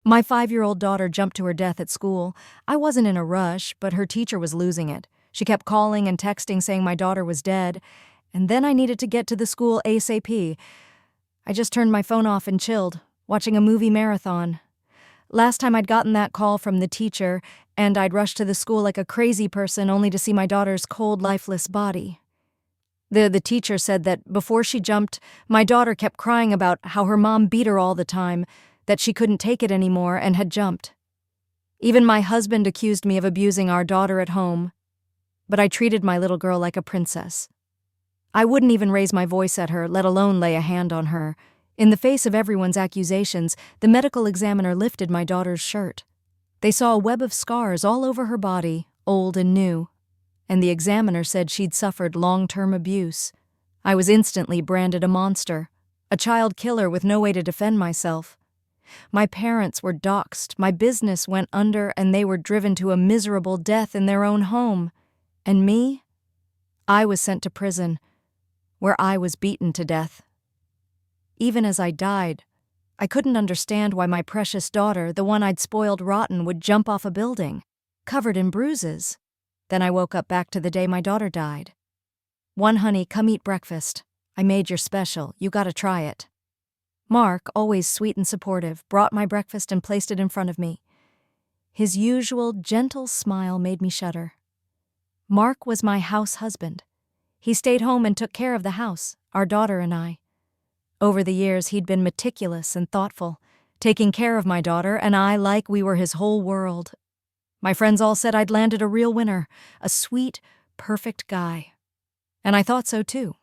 My 5-year-old daughter jumped to her death at school. I wasn't in a rush, but her teacher was losing it. She kept calling and texting saying my daughter was dead, and then I needed to get to the school ASAP. I just turned my phone off and chilled, watching a movie marathon. Last time I'd gotten that call from the teacher, and I'd rushed to the school like a crazy person only to see my daughter's cold, lifeless body. The teacher said that before she jumped, my daughter kept crying about how her mom beat her all the time, that she couldn't take it anymore and had jumped. Even my husband accused me of abusing our daughter at home, but I treated my little girl like a princess. I wouldn't even raise my voice at her, let alone lay a hand on her. In the face of everyone's accusations, the medical examiner lifted my daughter's shirt. They saw a web of scars all over her body, old and new, and the examiner said she'd suffered long-term abuse. I was instantly branded a monster, a child killer with no way to defend myself. My parents were doxxed, my business went under, and they were driven to a miserable death in their own home. And me? I was sent to prison, where I was beaten to death. Even as I died, I couldn't understand why my precious daughter, the one I'd spoiled rotten, would jump off a building, covered in bruises. Then I woke up back to the day my daughter died. "One, honey, come eat breakfast. I made your special. You gotta try it." Mark, always sweet and supportive, brought my breakfast and placed it in front of me. His usual gentle smile made me shudder. Mark was my house husband. He stayed home and took care of the house, our daughter and I. Over the years, he'd been meticulous and thoughtful, taking care of my daughter and I like we were his whole world. My friends all said I'd landed a real winner, a sweet, perfect guy. And I thought so too.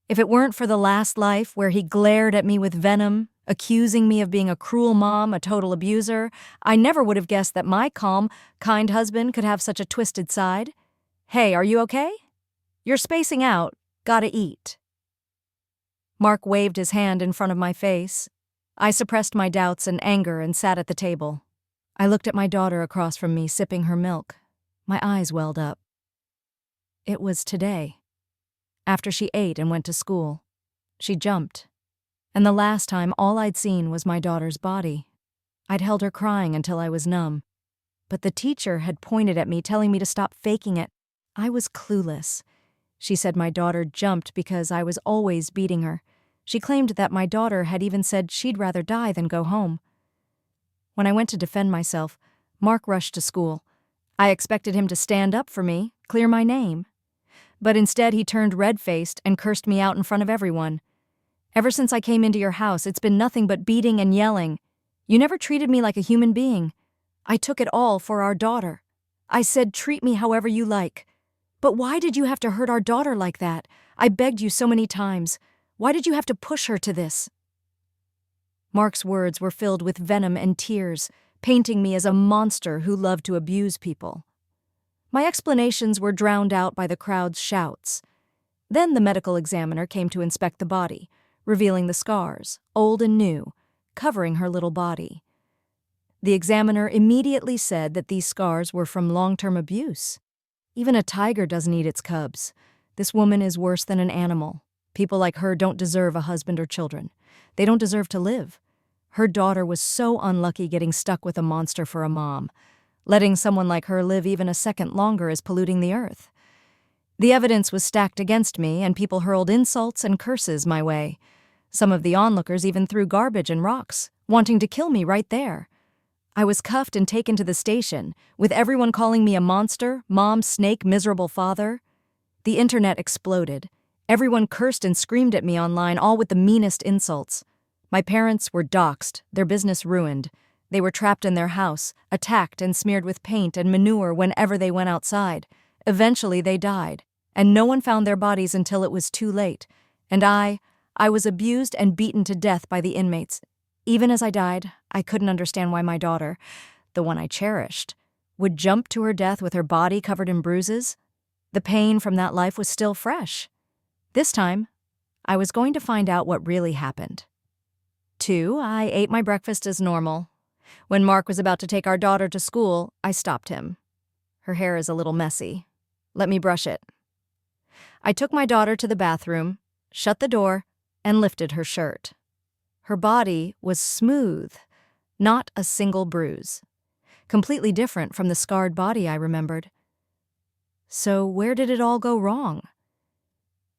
If it weren't for the last life where he glared at me with venom, accusing me of being a cruel mom, a total abuser, I never would have guessed that my calm, kind husband could have such a twisted side. "Hey, are you okay? You're spacing out. Gotta eat." Mark waved his hand in front of my face. I suppressed my doubts and anger and sat at the table. I looked at my daughter across from me, sipping her milk. My eyes welled up. It was today. After she ate and went to school, she jumped. And the last time, all I'd seen was my daughter's body. I'd held her crying until I was numb. But the teacher had pointed at me, telling me to stop faking it. I was clueless. She said my daughter jumped because I was always beating her. She claimed that my daughter had even said she'd rather die than go home. When I went to defend myself, Mark rushed to school. I expected him to stand up for me, clear my name. But instead he turned red-faced and cursed me out in front of everyone. "Ever since I came into your house, it's been nothing but beating and yelling. You never treated me like a human being. I took it all for our daughter. I said, treat me however you like. But why did you have to hurt our daughter like that? I begged you so many times. Why did you have to push her to this?" Mark's words were filled with venom and tears, painting me as a monster who loved to abuse people. My explanations were drowned out by the crowd's shouts. Then the medical examiner came to inspect the body, revealing the scars, old and new, covering her little body. The examiner immediately said that these scars were from long-term abuse. Even a tiger doesn't eat its cubs. This woman is worse than an animal. People like her don't deserve a husband or children. They don't deserve to live. Her daughter was so unlucky getting stuck with a monster for a mom. Letting someone like her live even a second longer is polluting the earth. The evidence was stacked against me, and people hurled insults and curses my way. Some of the onlookers even threw garbage and rocks, wanting to kill me right there. I was cuffed and taken to the station, with everyone calling me a monster, mom, snake, miserable father. The internet exploded. Everyone cursed and screamed at me online, all with the meanest insults. My parents were doxxed, their business ruined. They were trapped in their house, attacked and smeared with paint and manure whenever they went outside. Eventually they died, and no one found their bodies until it was too late. And I was abused and beaten to death by the inmates. Even as I died, I couldn't understand why my daughter, the one I cherished, would jump to her death with her body covered in bruises. The pain from that life was still fresh. This time, I was going to find out what really happened. 2, I ate my breakfast as normal. When Mark was about to take our daughter to school, I stopped him. "Her hair is a little messy. Let me brush it." I took my daughter to the bathroom, shut the door, and lifted her shirt. Her body was smooth, Not a single bruise. Completely different from the scarred body I remembered. So where did it all go wrong?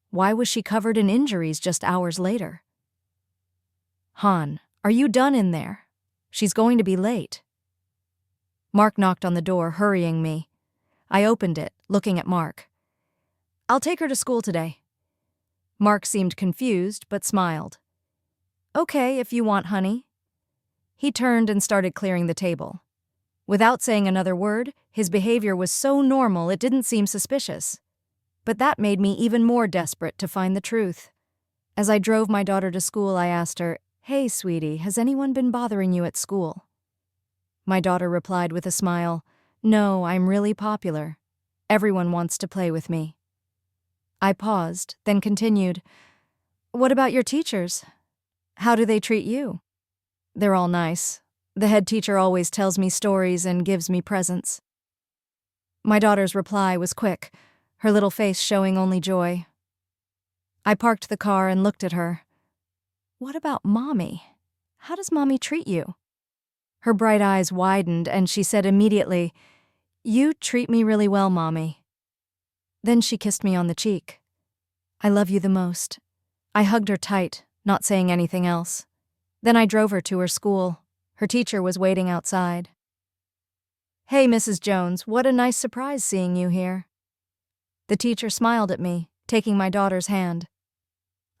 Why was she covered in injuries just hours later? "Han, are you done in there? She's going to be late." Mark knocked on the door, hurrying me. I opened it, looking at Mark. "I'll take her to school today." Mark seemed confused, but smiled. "Okay, if you want, honey." He turned and started clearing the table. Without saying another word, his behavior was so normal it didn't seem suspicious. But that made me even more desperate to find the truth. As I drove my daughter to school, I asked her, "Hey, sweetie, has anyone been bothering you at school?" My daughter replied with a smile, "No, I'm really popular. Everyone wants to play with me." I paused, then continued, "What about your teachers? How do they treat you?" "They're all nice. The head teacher always tells me stories and gives me presents." My daughter's reply was quick, her little face showing only joy. I parked the car and looked at her. "What about Mommy? How does Mommy treat you?" Her bright eyes widened and she said immediately, "You treat me really well, Mommy." Then she kissed me on the cheek. "I love you the most." I hugged her tight, not saying anything else. Then I drove her to her school. Her teacher was waiting outside. "Hey, Mrs. Jones, what a nice surprise seeing you here." The teacher smiled at me, taking my daughter's hand.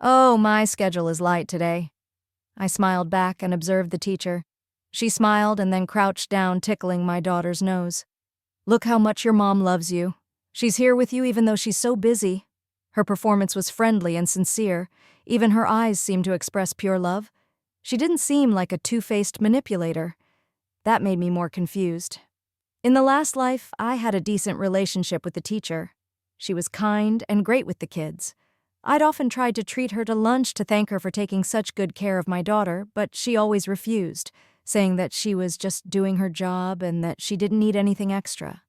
"Oh, my schedule is light today." I smiled back and observed the teacher. She smiled and then crouched down, tickling my daughter's nose. "Look how much your mom loves you. She's here with you even though she's so busy." Her performance was friendly and sincere. Even her eyes seemed to express pure love. She didn't seem like a two-faced manipulator. That made me more confused. In the last life, I had a decent relationship with the teacher. She was kind and great with the kids. I'd often tried to treat her to lunch to thank her for taking such good care of my daughter, but she always refused, saying that she was just doing her job and that she didn't need anything extra.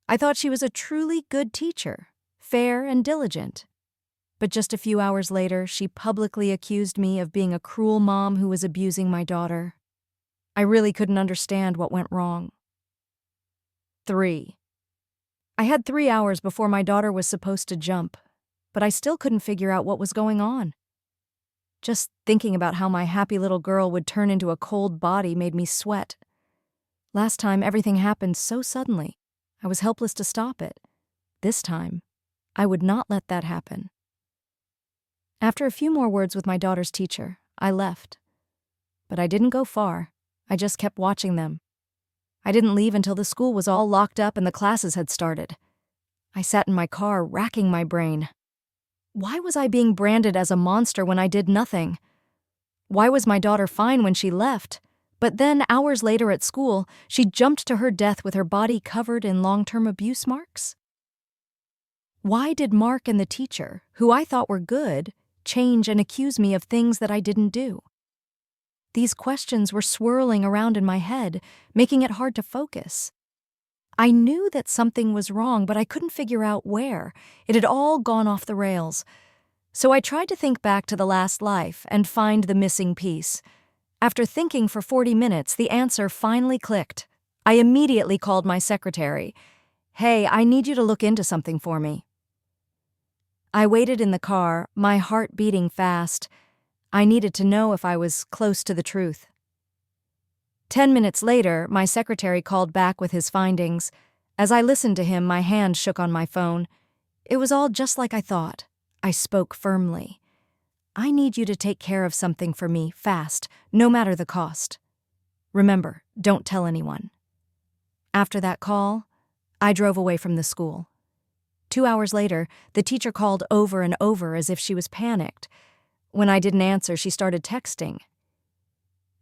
I thought she was a truly good teacher, fair and diligent. But just a few hours later, she publicly accused me of being a cruel mom who was abusing my daughter. I really couldn't understand what went wrong. 3. I had 3 hours before my daughter was supposed to jump, but I still couldn't figure out what was going on. Just thinking about how my happy little girl would turn into a cold body made me sweat. Last time, everything happened so suddenly. I was helpless to stop it. This time, I would not let that happen. After a few more words with my daughter's teacher, I left. But I didn't go far. I just kept watching them. I didn't leave until the school was all locked up and the classes had started. I sat in my car, racking my brain. Why was I being branded as a monster when I did nothing? Why was my daughter fine when she left? But then, hours later at school, she jumped to her death with her body covered in long-term abuse marks? Why did Mark and the teacher, who I thought were good, change and accuse me of things that I didn't do? These questions were swirling around in my head, making it hard to focus. I knew that something was wrong, but I couldn't figure out where. It had all gone off the rails. So I tried to think back to the last life and find the missing piece. After thinking for 40 minutes, the answer finally clicked. I immediately called my secretary. "Hey, I need you to look into something for me." I waited in the car, my heart beating fast. I needed to know if I was close to the truth. 10 minutes later, my secretary called back with his findings. As I listened to him, my hand shook on my phone. It was all just like I thought. I spoke firmly. "I need you to take care of something for me, fast, no matter the cost. Remember, don't tell anyone." After that call, I drove away from the school. 2 hours later, the teacher called over and over as if she was panicked. When I didn't answer, she started texting.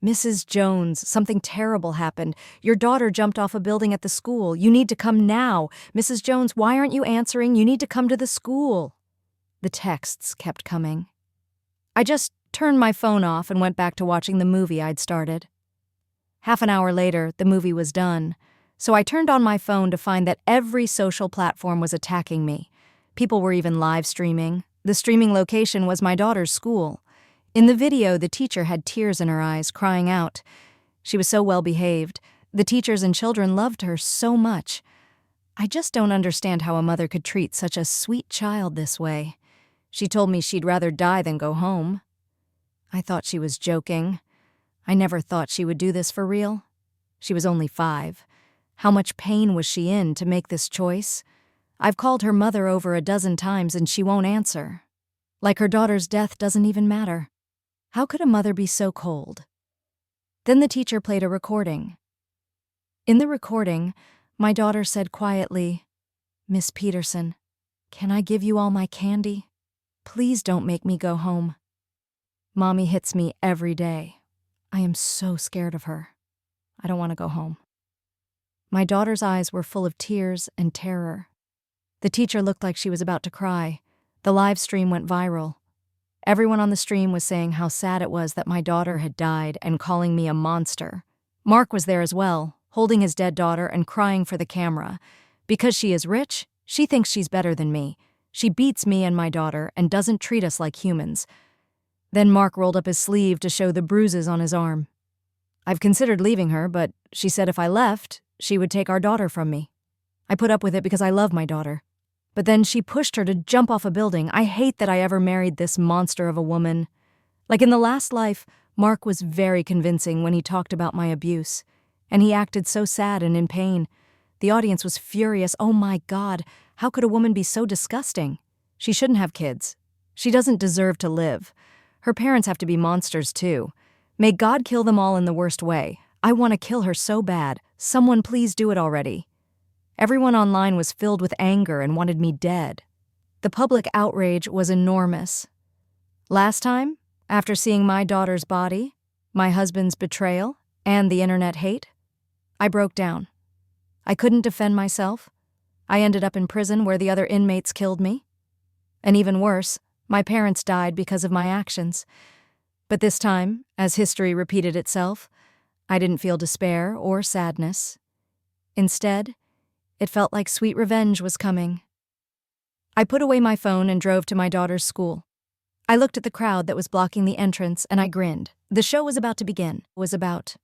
"Mrs. Jones, something terrible happened. Your daughter jumped off a building at the school. You need to come now. Mrs. Jones, why aren't you answering? You need to come to the school." The texts kept coming. I just turned my phone off and went back to watching the movie I'd started. Half an hour later, the movie was done. So I turned on my phone to find that every social platform was attacking me. People were even live streaming. The streaming location was my daughter's school. In the video, the teacher had tears in her eyes, crying out, She was so well behaved. The teachers and children loved her so much. I just don't understand how a mother could treat such a sweet child this way. She told me she'd rather die than go home. I thought she was joking. I never thought she would do this for real. She was only 5. How much pain was she in to make this choice? I've called her mother over a dozen times and she won't answer. Like her daughter's death doesn't even matter. How could a mother be so cold? Then the teacher played a recording. In the recording, my daughter said quietly, "Miss Peterson, can I give you all my candy? Please don't make me go home. Mommy hits me every day. I am so scared of her. I don't want to go home." My daughter's eyes were full of tears and terror. The teacher looked like she was about to cry. The live stream went viral. Everyone on the stream was saying how sad it was that my daughter had died and calling me a monster. Mark was there as well, holding his dead daughter and crying for the camera. Because she is rich, she thinks she's better than me. She beats me and my daughter and doesn't treat us like humans. Then Mark rolled up his sleeve to show the bruises on his arm. I've considered leaving her, but she said if I left, she would take our daughter from me. I put up with it because I love my daughter. But then she pushed her to jump off a building. I hate that I ever married this monster of a woman. Like in the last life, Mark was very convincing when he talked about my abuse. And he acted so sad and in pain. The audience was furious. Oh my God, how could a woman be so disgusting? She shouldn't have kids. She doesn't deserve to live. Her parents have to be monsters too. May God kill them all in the worst way. I want to kill her so bad. Someone please do it already. Everyone online was filled with anger and wanted me dead. The public outrage was enormous. Last time, after seeing my daughter's body, my husband's betrayal, and the internet hate, I broke down. I couldn't defend myself. I ended up in prison where the other inmates killed me. And even worse, my parents died because of my actions. But this time, as history repeated itself, I didn't feel despair or sadness. Instead, it felt like sweet revenge was coming. I put away my phone and drove to my daughter's school. I looked at the crowd that was blocking the entrance and I grinned. The show was about to begin. It was about